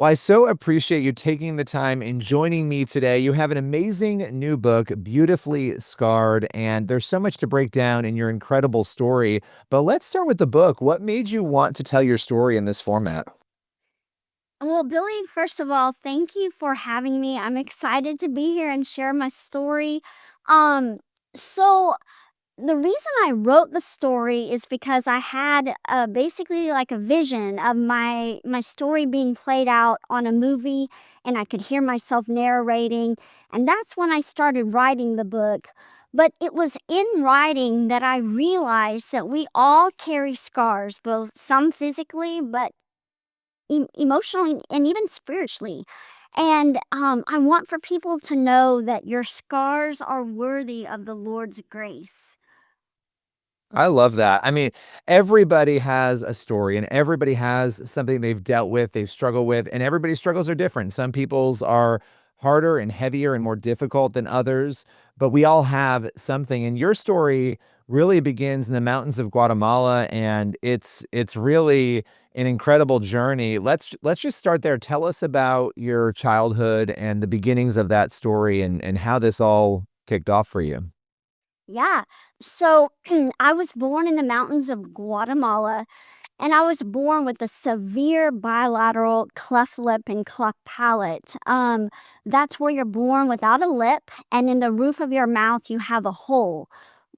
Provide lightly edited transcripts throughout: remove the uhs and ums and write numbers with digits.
Well, I so appreciate you taking the time and joining me today. You have an amazing new book, Beautifully Scarred, and there's so much to break down in your incredible story. But let's start with the book. What made you want to tell your story in this format? Well, Billy, first of all, thank you for having me. I'm excited to be here and share my story. Um, so the reason I wrote the story is because I had basically like a vision of my story being played out on a movie, and I could hear myself narrating, and that's when I started writing the book. But it was in writing that I realized that we all carry scars, both some physically, but emotionally and even spiritually. And I want for people to know that your scars are worthy of the Lord's grace. I love that. I mean, everybody has a story and everybody has something they've dealt with, they've struggled with, and everybody's struggles are different. Some people's are harder and heavier and more difficult than others, but we all have something. And your story really begins in the mountains of Guatemala, and it's really an incredible journey. Let's just start there. Tell us about your childhood and the beginnings of that story and how this all kicked off for you. Yeah. So I was born in the mountains of Guatemala, and I was born with a severe bilateral cleft lip and cleft palate. That's where you're born without a lip, and in the roof of your mouth, you have a hole.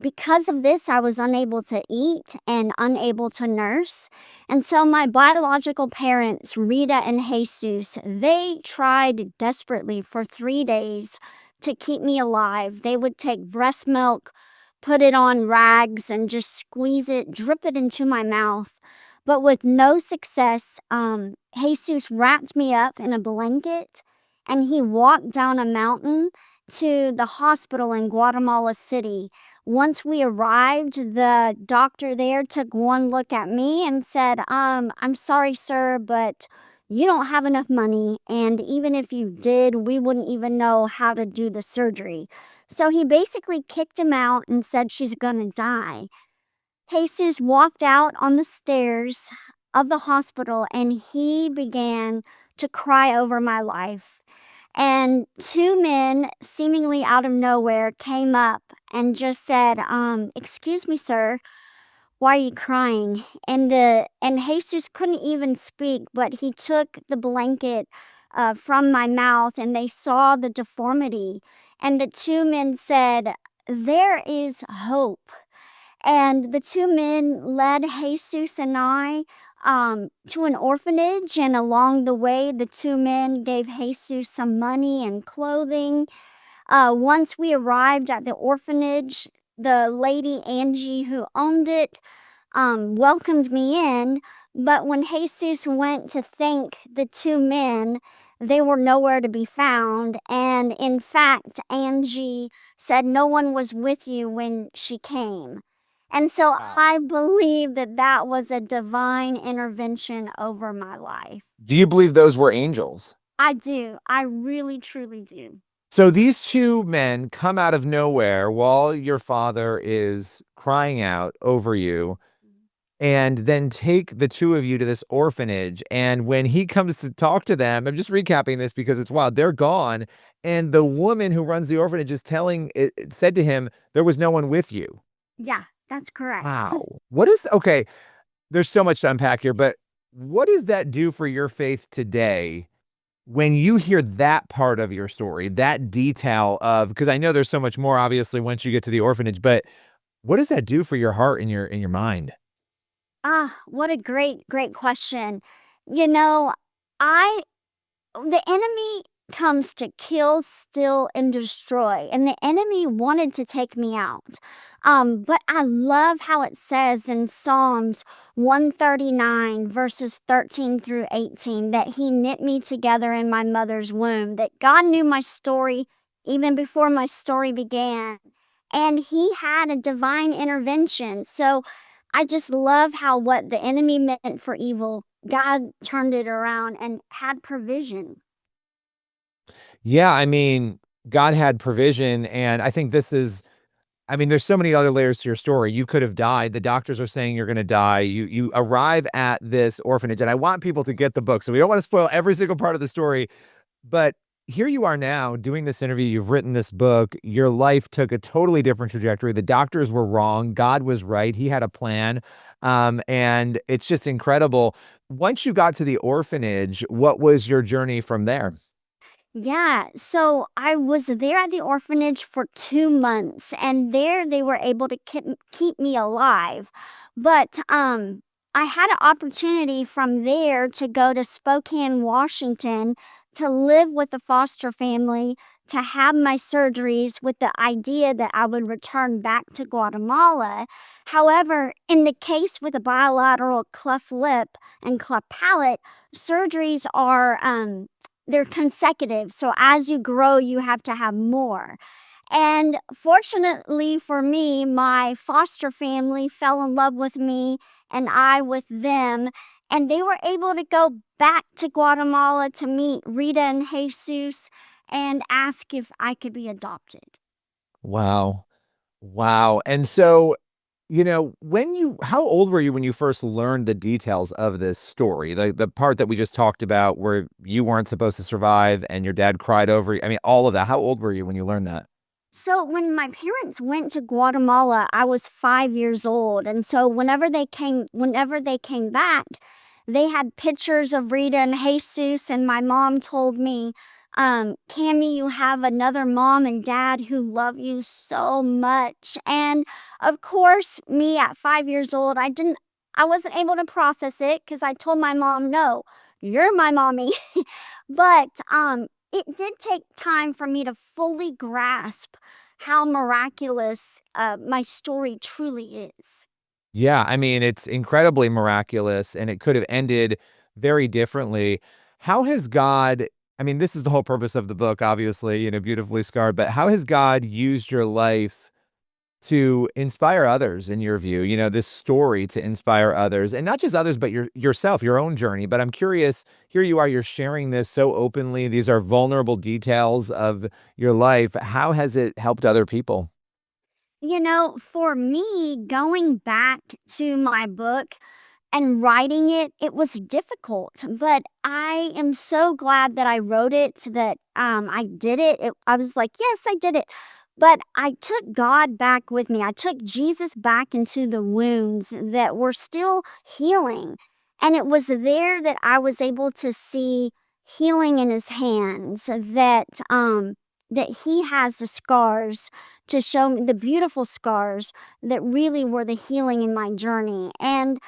Because of this, I was unable to eat and unable to nurse. And so my biological parents, Rita and Jesus, they tried desperately for 3 days to keep me alive. They would take breast milk, put it on rags, and just squeeze it, drip it into my mouth. But with no success, Jesus wrapped me up in a blanket and he walked down a mountain to the hospital in Guatemala City. Once we arrived, the doctor there took one look at me and said, I'm sorry, sir, but you don't have enough money. And even if you did, we wouldn't even know how to do the surgery. So he basically kicked him out and said she's gonna die. Jesus walked out on the stairs of the hospital and he began to cry over my life. And two men, seemingly out of nowhere, came up and just said, excuse me, sir, why are you crying? And Jesus couldn't even speak, but he took the blanket from my mouth and they saw the deformity. And the two men said, there is hope. And the two men led Jesus and I to an orphanage. And along the way, the two men gave Jesus some money and clothing. Once we arrived at the orphanage, the lady Angie who owned it welcomed me in. But when Jesus went to thank the two men, they were nowhere to be found. And in fact, Angie said no one was with you when she came. And so Wow. I believe that that was a divine intervention over my life. Do you believe those were angels? I do. I really, truly do. So these two men come out of nowhere while your father is crying out over you, and then take the two of you to this orphanage. And when he comes to talk to them, I'm just recapping this because it's wild. They're gone, and the woman who runs the orphanage is telling it said to him, "There was no one with you." Yeah, that's correct. Wow. What is okay? There's so much to unpack here, but what does that do for your faith today when you hear that part of your story, that detail of, because I know there's so much more obviously once you get to the orphanage, but what does that do for your heart and your mind? What a great, great question. You know, I the enemy comes to kill, steal, and destroy, and the enemy wanted to take me out. But I love how it says in Psalms 139, verses 13 through 18, that he knit me together in my mother's womb, that God knew my story even before my story began. And he had a divine intervention. So I just love how what the enemy meant for evil, God turned it around and had provision. Yeah, I mean, God had provision, and I think this is I mean, there's so many other layers to your story. You could have died. The doctors are saying you're gonna die. You arrive at this orphanage, and I want people to get the book, so we don't wanna spoil every single part of the story, but here you are now doing this interview, you've written this book, your life took a totally different trajectory. The doctors were wrong, God was right, he had a plan, and it's just incredible. Once you got to the orphanage, what was your journey from there? Yeah, so I was there at the orphanage for 2 months, and there they were able to keep me alive. But I had an opportunity from there to go to Spokane, Washington, to live with a foster family, to have my surgeries with the idea that I would return back to Guatemala. However, in the case with a bilateral cleft lip and cleft palate, surgeries are they're consecutive. So as you grow, you have to have more. And fortunately for me, my foster family fell in love with me and I with them. And they were able to go back to Guatemala to meet Rita and Jesus and ask if I could be adopted. Wow. Wow, and so, when you how old were you when you first learned the details of this story? The part that we just talked about where you weren't supposed to survive and your dad cried over you, I mean, all of that. How old were you when you learned that? So when my parents went to Guatemala, I was 5 years old. And so whenever they came back, they had pictures of Rita and Jesus, and my mom told me, Cammy, you have another mom and dad who love you so much. And of course, me at 5 years old, I wasn't able to process it because I told my mom, no, you're my mommy. But it did take time for me to fully grasp how miraculous my story truly is. Yeah, I mean, it's incredibly miraculous, and it could have ended very differently. How has God I mean, this is the whole purpose of the book, obviously, beautifully scarred, but how has God used your life to inspire others in your view, this story to inspire others, and not just others, but yourself, your own journey. But I'm curious, here you are, you're sharing this so openly. These are vulnerable details of your life. How has it helped other people? For me, going back to my book and writing it, it was difficult, but I am so glad that I wrote it, that I did it. I was like, yes, I did it. But I took God back with me. I took Jesus back into the wounds that were still healing. And it was there that I was able to see healing in his hands, that he has the scars to show me, the beautiful scars that really were the healing in my journey. And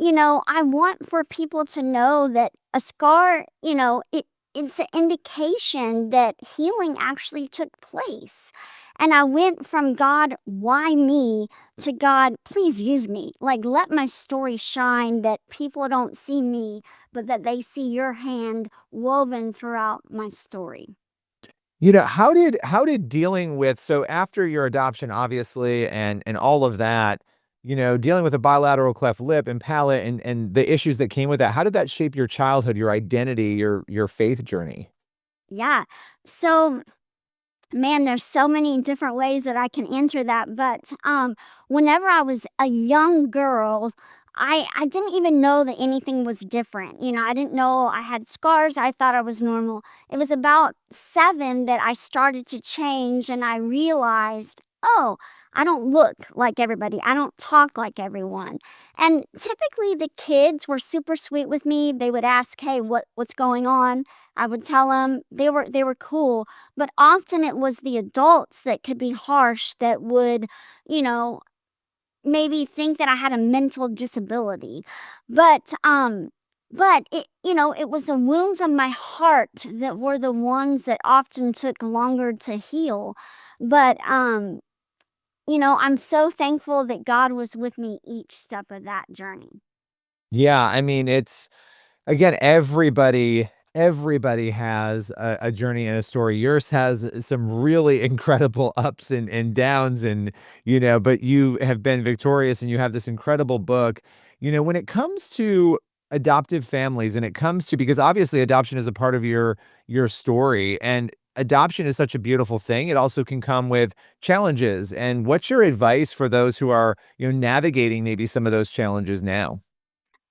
I want for people to know that a scar, it's an indication that healing actually took place. And I went from God, why me, to God, please use me. Like, let my story shine that people don't see me, but that they see your hand woven throughout my story. How did dealing with so after your adoption, obviously, and all of that, dealing with a bilateral cleft lip and palate and the issues that came with that, how did that shape your childhood, your identity, your faith journey? Yeah. So, man, there's so many different ways that I can answer that, but whenever I was a young girl, I didn't even know that anything was different. I didn't know I had scars. I thought I was normal. It was about 7 that I started to change, and I realized, oh, I don't look like everybody. I don't talk like everyone. And typically the kids were super sweet with me. They would ask, "Hey, what's going on?" I would tell them. They were cool, but often it was the adults that could be harsh, that would, you know, maybe think that I had a mental disability. But it was the wounds of my heart that were the ones that often took longer to heal. But I'm so thankful that God was with me each step of that journey. Yeah, I mean, it's again, everybody has a journey and a story. Yours has some really incredible ups and downs but you have been victorious and you have this incredible book. When it comes to adoptive families and it comes to because obviously adoption is a part of your story and adoption is such a beautiful thing. It also can come with challenges. And what's your advice for those who are, navigating maybe some of those challenges now?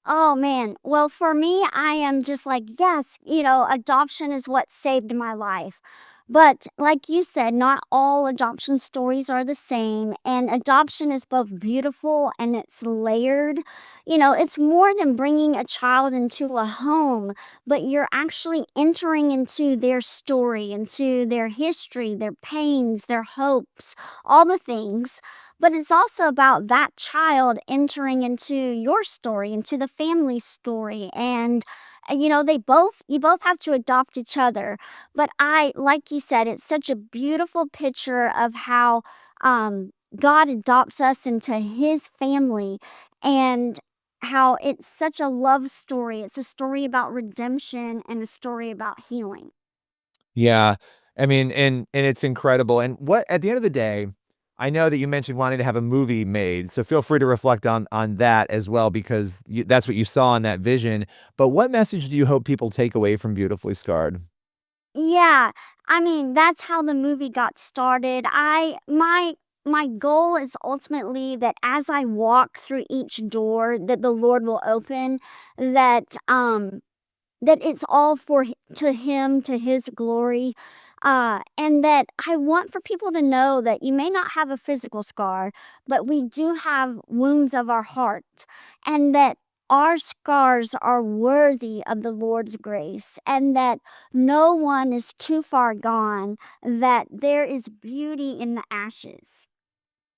Oh man. Well, for me, I am just like, yes, adoption is what saved my life. But like you said, not all adoption stories are the same. And adoption is both beautiful and it's layered. It's more than bringing a child into a home, but you're actually entering into their story, into their history, their pains, their hopes, all the things. But it's also about that child entering into your story, into the family story. And, you both have to adopt each other. But like you said, it's such a beautiful picture of how God adopts us into his family and how it's such a love story. It's a story about redemption and a story about healing. Yeah. I mean, and it's incredible. And what at the end of the day, I know that you mentioned wanting to have a movie made, so feel free to reflect on that as well because that's what you saw in that vision. But what message do you hope people take away from Beautifully Scarred? Yeah, I mean, that's how the movie got started. My goal is ultimately that as I walk through each door that the Lord will open, that that it's all to him, to his glory. And that I want for people to know that you may not have a physical scar, but we do have wounds of our heart, and that our scars are worthy of the Lord's grace, and that no one is too far gone, that there is beauty in the ashes.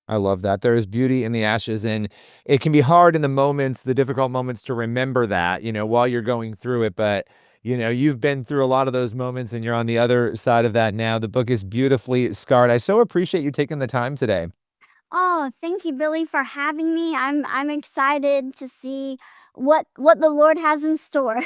I love that. There is beauty in the ashes, and it can be hard in the moments, the difficult moments to remember that, while you're going through it. But, you've been through a lot of those moments and you're on the other side of that now. The book is beautifully scarred. I so appreciate you taking the time today. Oh, thank you, Billy, for having me. I'm excited to see what the Lord has in store.